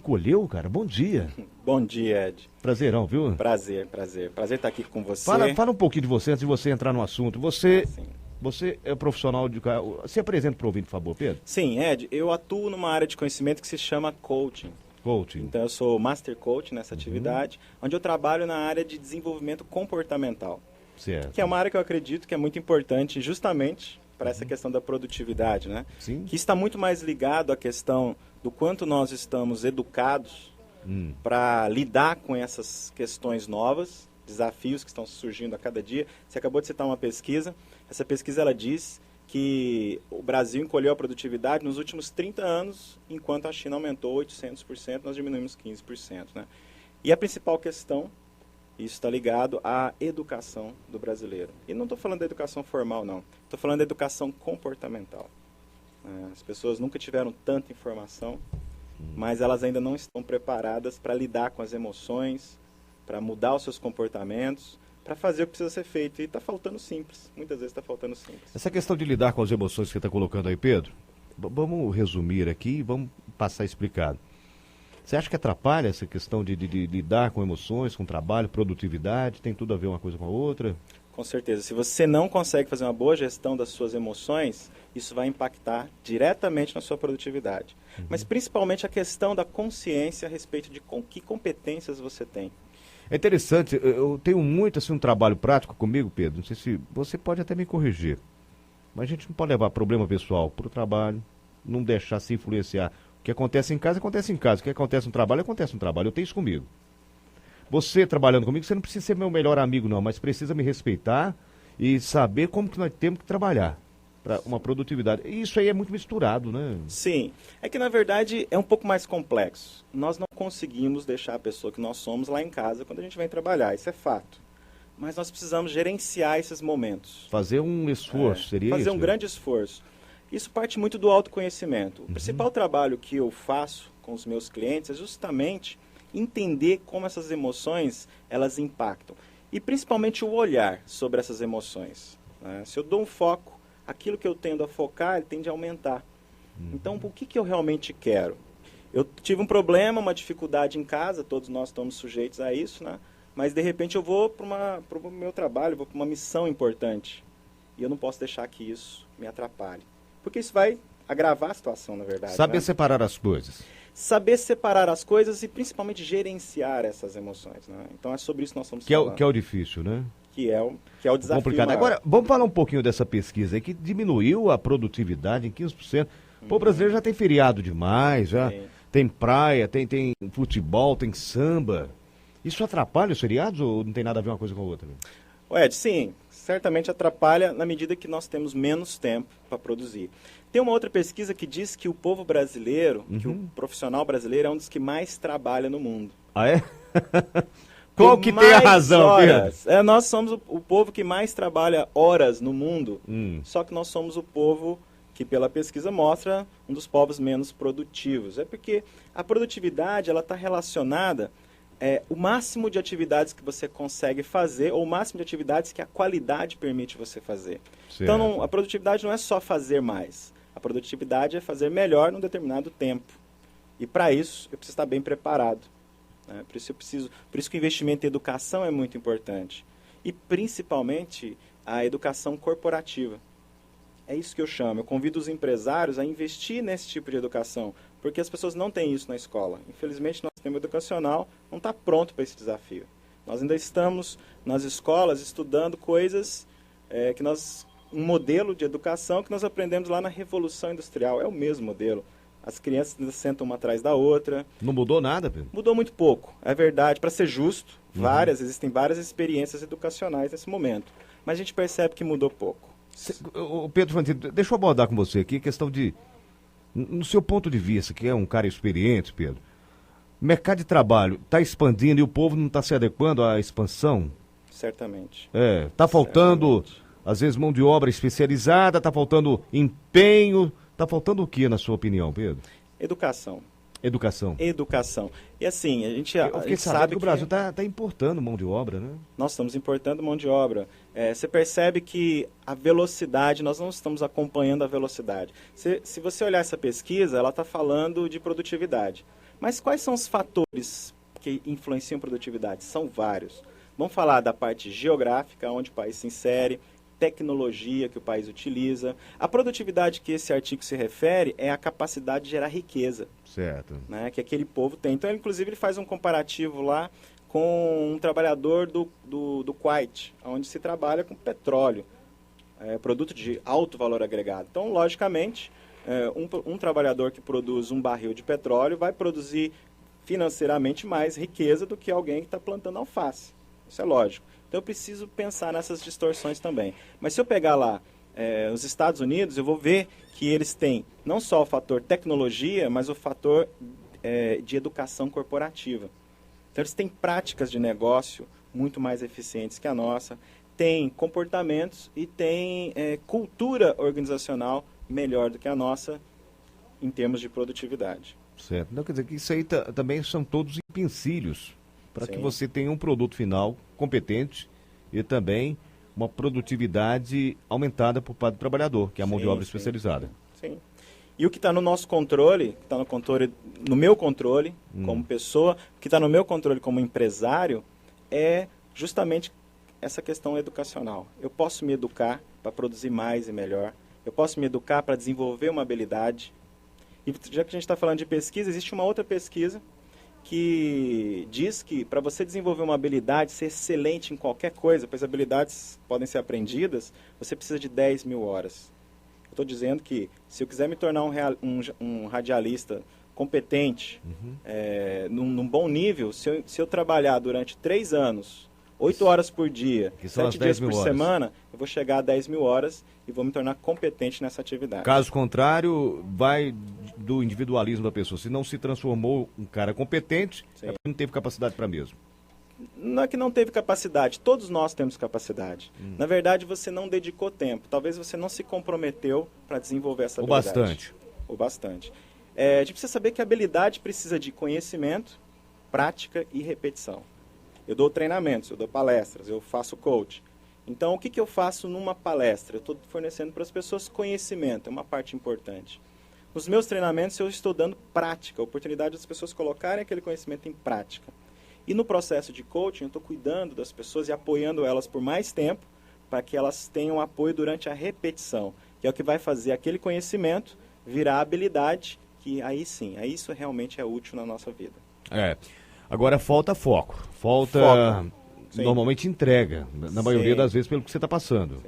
encolheu, cara? Bom dia. Bom dia, Ed. Prazerão, viu? Prazer estar aqui com você. Fala um pouquinho de você antes de você entrar no assunto. Você é profissional de... Se apresenta para o ouvinte, por favor, Pedro. Sim, Ed, eu atuo numa área de conhecimento que se chama coaching. Então eu sou Master Coach nessa atividade, onde eu trabalho na área de desenvolvimento comportamental. Certo. Que é uma área que eu acredito que é muito importante justamente para essa questão da produtividade, né? Sim. Que está muito mais ligado à questão do quanto nós estamos educados para lidar com essas questões novas, desafios que estão surgindo a cada dia. Você acabou de citar uma pesquisa. Essa pesquisa ela diz que o Brasil encolheu a produtividade nos últimos 30 anos, enquanto a China aumentou 800%, nós diminuímos 15%, né? E a principal questão, isso está ligado à educação do brasileiro. E não estou falando da educação formal, não. Estou falando da educação comportamental. As pessoas nunca tiveram tanta informação, mas elas ainda não estão preparadas para lidar com as emoções, para mudar os seus comportamentos, para fazer o que precisa ser feito. E está faltando simples. Muitas vezes está faltando simples. Essa questão de lidar com as emoções que você está colocando aí, Pedro, vamos resumir aqui e vamos passar explicado. Você acha que atrapalha essa questão de lidar com emoções, com trabalho, produtividade? Tem tudo a ver uma coisa com a outra? Com certeza. Se você não consegue fazer uma boa gestão das suas emoções, isso vai impactar diretamente na sua produtividade. Mas principalmente a questão da consciência a respeito de que competências você tem. É interessante, eu tenho muito assim, um trabalho prático comigo, Pedro. Não sei se você pode até me corrigir. Mas a gente não pode levar problema pessoal para o trabalho, não deixar se influenciar. O que acontece em casa, acontece em casa. O que acontece no trabalho, acontece no trabalho. Eu tenho isso comigo. Você trabalhando comigo, você não precisa ser meu melhor amigo, não, mas precisa me respeitar e saber como que nós temos que trabalhar para uma produtividade. E isso aí é muito misturado, né? Sim. É que, na verdade, é um pouco mais complexo. Nós não conseguimos deixar a pessoa que nós somos lá em casa quando a gente vem trabalhar. Isso é fato. Mas nós precisamos gerenciar esses momentos. Fazer um esforço, seria isso? Fazer um grande esforço. Isso parte muito do autoconhecimento. O principal trabalho que eu faço com os meus clientes é justamente entender como essas emoções elas impactam. E principalmente o olhar sobre essas emoções. Se eu dou um foco, aquilo que eu tendo a focar, ele tende a aumentar. Então, o que eu realmente quero? Eu tive um problema, uma dificuldade em casa, todos nós estamos sujeitos a isso, né? Mas, de repente, eu vou para o meu trabalho, vou para uma missão importante. E eu não posso deixar que isso me atrapalhe. Porque isso vai agravar a situação, na verdade. Saber separar as coisas. Saber separar as coisas e, principalmente, gerenciar essas emoções, né? Então, é sobre isso que nós estamos falando. Que é o difícil, né? Que é o desafio complicado. maior. Agora, vamos falar um pouquinho dessa pesquisa aí, que diminuiu a produtividade em 15%. Pô, o brasileiro já tem feriado demais, já tem praia, tem futebol, tem samba. Isso atrapalha os feriados ou não tem nada a ver uma coisa com a outra? Ed, sim, certamente atrapalha na medida que nós temos menos tempo para produzir. Tem uma outra pesquisa que diz que o povo brasileiro, que o profissional brasileiro é um dos que mais trabalha no mundo. Ah, é? Qual que tem a razão, Pedro? Nós somos o povo que mais trabalha horas no mundo, só que nós somos o povo que, pela pesquisa, mostra um dos povos menos produtivos. É porque a produtividade ela está relacionada o máximo de atividades que você consegue fazer ou o máximo de atividades que a qualidade permite você fazer. Certo. Então, a produtividade não é só fazer mais. A produtividade é fazer melhor num determinado tempo. E, para isso, eu preciso estar bem preparado. Por isso que o investimento em educação é muito importante. E, principalmente, a educação corporativa. É isso que eu chamo. Eu convido os empresários a investir nesse tipo de educação, porque as pessoas não têm isso na escola. Infelizmente, nosso sistema educacional não está pronto para esse desafio. Nós ainda estamos nas escolas estudando coisas um modelo de educação que nós aprendemos lá na Revolução Industrial. É o mesmo modelo. As crianças ainda sentam uma atrás da outra. Não mudou nada, Pedro? Mudou muito pouco, é verdade. Para ser justo, existem várias experiências educacionais nesse momento. Mas a gente percebe que mudou pouco. Pedro Fantino, deixa eu abordar com você aqui a questão de, no seu ponto de vista, que é um cara experiente, Pedro, o mercado de trabalho está expandindo e o povo não está se adequando à expansão? Certamente. Está faltando, às vezes, mão de obra especializada, está faltando empenho, está faltando o que, na sua opinião, Pedro? Educação. Educação. E assim, a gente sabe que o Brasil está importando mão de obra, né? Nós estamos importando mão de obra. Você percebe que a velocidade, nós não estamos acompanhando a velocidade. Se você olhar essa pesquisa, ela está falando de produtividade. Mas quais são os fatores que influenciam a produtividade? São vários. Vamos falar da parte geográfica, onde o país se insere, tecnologia que o país utiliza. A produtividade que esse artigo se refere é a capacidade de gerar riqueza. Certo. Né, que aquele povo tem. Então, inclusive, ele faz um comparativo lá com um trabalhador do Kuwait, onde se trabalha com petróleo, produto de alto valor agregado. Então, logicamente, um trabalhador que produz um barril de petróleo vai produzir financeiramente mais riqueza do que alguém que está plantando alface. Isso é lógico. Então, eu preciso pensar nessas distorções também. Mas se eu pegar lá os Estados Unidos, eu vou ver que eles têm não só o fator tecnologia, mas o fator de educação corporativa. Então, eles têm práticas de negócio muito mais eficientes que a nossa, têm comportamentos e têm cultura organizacional melhor do que a nossa em termos de produtividade. Certo. Não, quer dizer que isso aí também são todos empecilhos para que você tenha um produto final competente e também uma produtividade aumentada por parte do trabalhador, que é a mão de obra especializada. Sim. E o que está no nosso controle, que está no meu controle como pessoa, o que está no meu controle como empresário, é justamente essa questão educacional. Eu posso me educar para produzir mais e melhor. Eu posso me educar para desenvolver uma habilidade. E já que a gente está falando de pesquisa, existe uma outra pesquisa que diz que para você desenvolver uma habilidade, ser excelente em qualquer coisa, pois habilidades podem ser aprendidas, você precisa de 10 mil horas. Eu estou dizendo que se eu quiser me tornar um radialista competente, num bom nível, se eu trabalhar durante 3 anos, 8 horas por dia, 7 dias por semana, eu vou chegar a 10 mil horas e vou me tornar competente nessa atividade. Caso contrário, vai do individualismo da pessoa. Se não se transformou um cara competente, é porque não teve capacidade para mesmo. Não é que não teve capacidade, todos nós temos capacidade. Na verdade, você não dedicou tempo. Talvez você não se comprometeu para desenvolver essa habilidade. O bastante. A gente precisa saber que a habilidade precisa de conhecimento, prática e repetição. Eu dou treinamentos, eu dou palestras, eu faço coach. Então, o que eu faço numa palestra? Eu estou fornecendo para as pessoas conhecimento, é uma parte importante. Nos meus treinamentos, eu estou dando prática, a oportunidade das pessoas colocarem aquele conhecimento em prática. E no processo de coaching, eu estou cuidando das pessoas e apoiando elas por mais tempo, para que elas tenham apoio durante a repetição, que é o que vai fazer aquele conhecimento virar habilidade, que aí sim, aí isso realmente é útil na nossa vida. Agora falta foco, normalmente entrega, na maioria das vezes pelo que você está passando.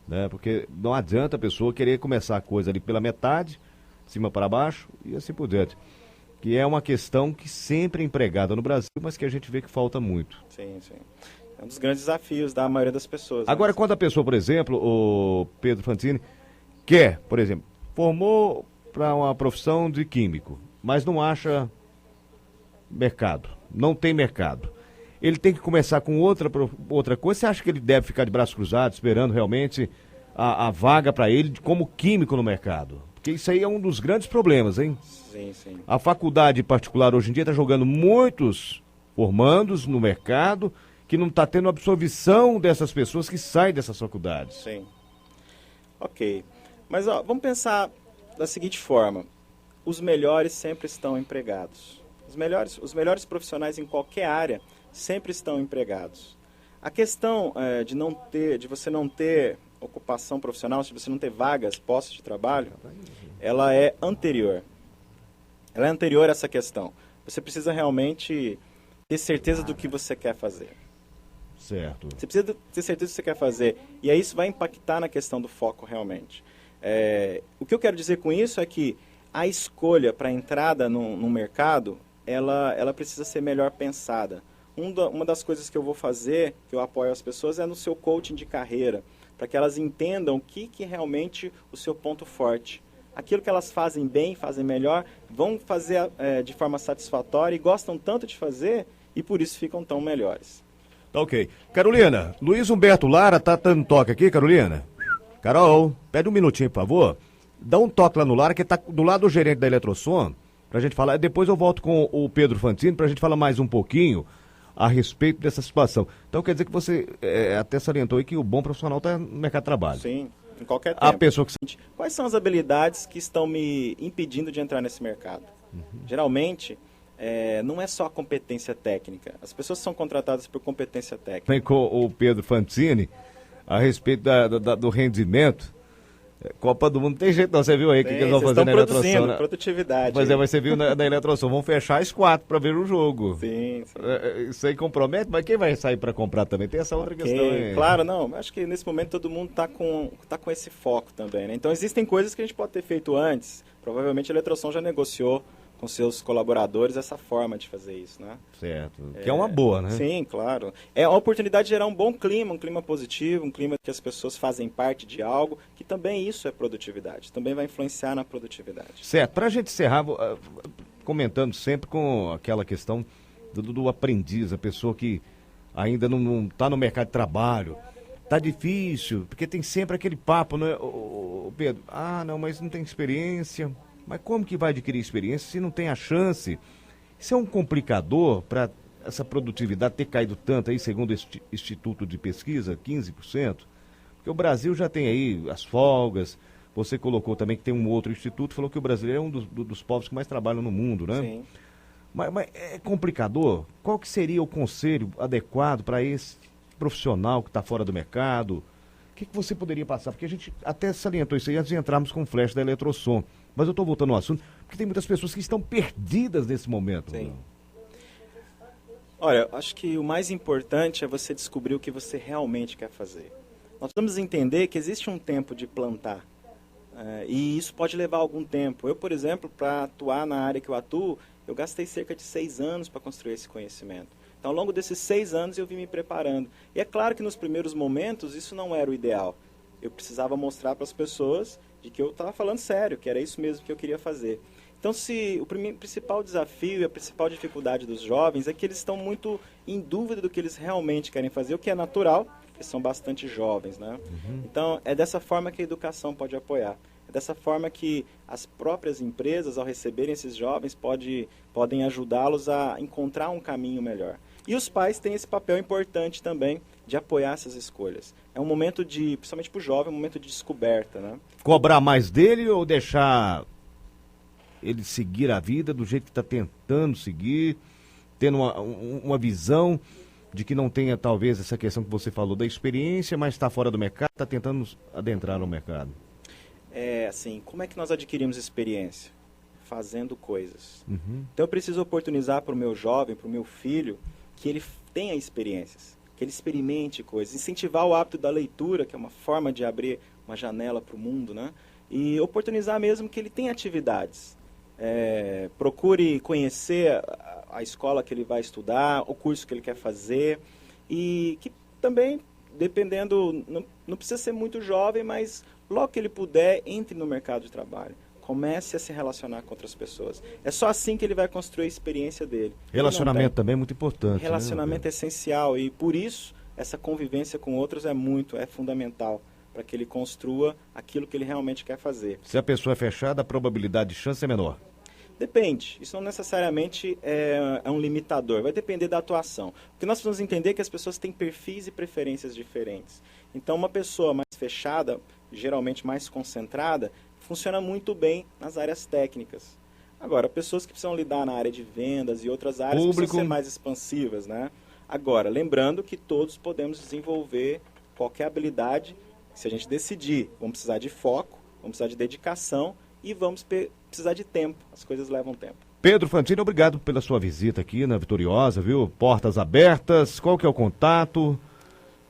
Né? Porque não adianta a pessoa querer começar a coisa ali pela metade, de cima para baixo e assim por diante. Que é uma questão que sempre é empregada no Brasil, mas que a gente vê que falta muito. Sim. É um dos grandes desafios da maioria das pessoas. Agora, quando a pessoa, por exemplo, o Pedro Fantini, quer, por exemplo, formou para uma profissão de químico, mas não acha mercado, não tem mercado. Ele tem que começar com outra coisa. Você acha que ele deve ficar de braços cruzados, esperando realmente a vaga para ele como químico no mercado? Porque isso aí é um dos grandes problemas, hein? Sim. A faculdade particular hoje em dia está jogando muitos formandos no mercado que não está tendo absorção dessas pessoas que saem dessas faculdades. Sim. Ok. Mas vamos pensar da seguinte forma. Os melhores sempre estão empregados. Os melhores profissionais em qualquer área sempre estão empregados. A questão de você não ter ocupação profissional, se você não ter vagas, postos de trabalho, ela é anterior. Ela é anterior a essa questão. Você precisa realmente ter certeza do que você quer fazer. Certo. Você precisa ter certeza do que você quer fazer. E aí isso vai impactar na questão do foco realmente. O que eu quero dizer com isso é que a escolha para a entrada no mercado, ela precisa ser melhor pensada. Uma das coisas que eu vou fazer, que eu apoio as pessoas, é no seu coaching de carreira, para que elas entendam o que é realmente o seu ponto forte. Aquilo que elas fazem bem, fazem melhor, vão fazer de forma satisfatória e gostam tanto de fazer e por isso ficam tão melhores. Tá ok. Carolina, Luiz Humberto Lara tá dando toque aqui, Carolina? Carol, pede um minutinho, por favor. Dá um toque lá no Lara, que tá do lado do gerente da Eletrosom, pra gente falar. Depois eu volto com o Pedro Fantini pra gente falar mais um pouquinho a respeito dessa situação. Então quer dizer que você até salientou aí que o bom profissional está no mercado de trabalho. Sim, em qualquer tempo. A pessoa que... Quais são as habilidades que estão me impedindo de entrar nesse mercado? Geralmente, não é só a competência técnica. As pessoas são contratadas por competência técnica. Vem com o Pedro Fantini a respeito do rendimento. Copa do Mundo, não tem jeito não, você viu aí o que eles vão fazer na Eletrosom, né? Produtividade. Mas você viu na Eletrosom, vão fechar as 4 para ver o jogo. Sim. Isso aí compromete, mas quem vai sair para comprar também? Tem essa outra questão aí. Claro, não, acho que nesse momento todo mundo tá com esse foco também, né? Então existem coisas que a gente pode ter feito antes, provavelmente a Eletrosom já negociou com seus colaboradores essa forma de fazer isso, né? Certo, que é uma boa, né? Sim, claro. É uma oportunidade de gerar um bom clima, um clima positivo, um clima que as pessoas fazem parte de algo, que também isso é produtividade, também vai influenciar na produtividade. Certo, para a gente encerrar, comentando sempre com aquela questão do aprendiz, a pessoa que ainda não está no mercado de trabalho, tá difícil, porque tem sempre aquele papo, né, Pedro? Não, mas não tem experiência. Mas como que vai adquirir experiência se não tem a chance? Isso é um complicador para essa produtividade ter caído tanto aí, segundo este Instituto de Pesquisa, 15%? Porque o Brasil já tem aí as folgas, você colocou também que tem um outro instituto, falou que o brasileiro é um dos povos que mais trabalham no mundo, né? Sim. Mas é complicador? Qual que seria o conselho adequado para esse profissional que está fora do mercado? O que você poderia passar? Porque a gente até salientou isso aí antes de entrarmos com o flash da Eletrosom. Mas eu estou voltando ao assunto, porque tem muitas pessoas que estão perdidas nesse momento. Sim. Olha, acho que o mais importante é você descobrir o que você realmente quer fazer. Nós precisamos entender que existe um tempo de plantar. E isso pode levar algum tempo. Eu, por exemplo, para atuar na área que eu atuo, eu gastei cerca de 6 anos para construir esse conhecimento. Então, ao longo desses 6 anos, eu vim me preparando. E é claro que nos primeiros momentos, isso não era o ideal. Eu precisava mostrar para as pessoas de que eu estava falando sério, que era isso mesmo que eu queria fazer. Então, o principal desafio e a principal dificuldade dos jovens é que eles estão muito em dúvida do que eles realmente querem fazer, o que é natural, porque são bastante jovens, né? Então, é dessa forma que a educação pode apoiar. É dessa forma que as próprias empresas, ao receberem esses jovens, podem ajudá-los a encontrar um caminho melhor. E os pais têm esse papel importante também de apoiar essas escolhas. É um momento principalmente para o jovem, um momento de descoberta, né? Cobrar mais dele ou deixar ele seguir a vida do jeito que está tentando seguir, tendo uma visão de que não tenha talvez essa questão que você falou da experiência, mas está fora do mercado, está tentando adentrar no mercado? Como é que nós adquirimos experiência? Fazendo coisas. Então eu preciso oportunizar para o meu jovem, para o meu filho, que ele tenha experiências, que ele experimente coisas, incentivar o hábito da leitura, que é uma forma de abrir uma janela para o mundo, né? E oportunizar mesmo que ele tenha atividades. Procure conhecer a escola que ele vai estudar, o curso que ele quer fazer, e que também, dependendo, não precisa ser muito jovem, mas logo que ele puder, entre no mercado de trabalho. Comece a se relacionar com outras pessoas. É só assim que ele vai construir a experiência dele. Relacionamento também é muito importante. Relacionamento é essencial e, por isso, essa convivência com outros é fundamental para que ele construa aquilo que ele realmente quer fazer. Se a pessoa é fechada, a probabilidade de chance é menor. Depende. Isso não necessariamente é um limitador. Vai depender da atuação. O que nós precisamos entender é que as pessoas têm perfis e preferências diferentes. Então, uma pessoa mais fechada, geralmente mais concentrada, funciona muito bem nas áreas técnicas. Agora, pessoas que precisam lidar na área de vendas e outras áreas precisam ser mais expansivas, né? Agora, lembrando que todos podemos desenvolver qualquer habilidade. Se a gente decidir, vamos precisar de foco, vamos precisar de dedicação e vamos precisar de tempo. As coisas levam tempo. Pedro Fantini, obrigado pela sua visita aqui na Vitoriosa, viu? Portas abertas, qual que é o contato?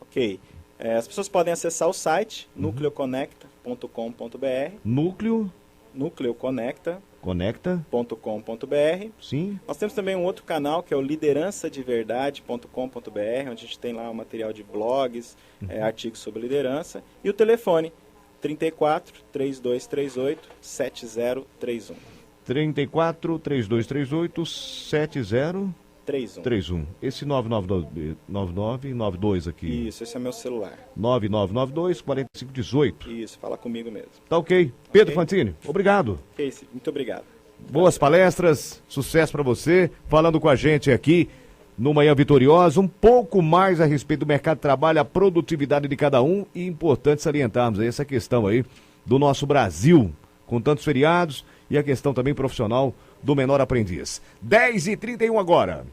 Ok. As pessoas podem acessar o site nucleoconecta.com.br. Nucleoconecta.com.br. Sim. Nós temos também um outro canal que é o liderançadeverdade.com.br, onde a gente tem lá um material de blogs, artigos sobre liderança. E o telefone 34 3238 7031. 34 3238 7031. Esse 9992 aqui. Isso, esse é meu celular. 9992 4518. Isso, fala comigo mesmo. Tá ok. Pedro Fantini, obrigado. Muito obrigado. Boas palestras, sucesso para você, falando com a gente aqui no Manhã Vitoriosa, um pouco mais a respeito do mercado de trabalho, a produtividade de cada um e importante salientarmos aí essa questão aí do nosso Brasil, com tantos feriados e a questão também profissional do menor aprendiz. 10h31 agora.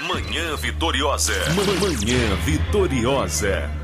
Manhã Vitoriosa. Manhã Vitoriosa.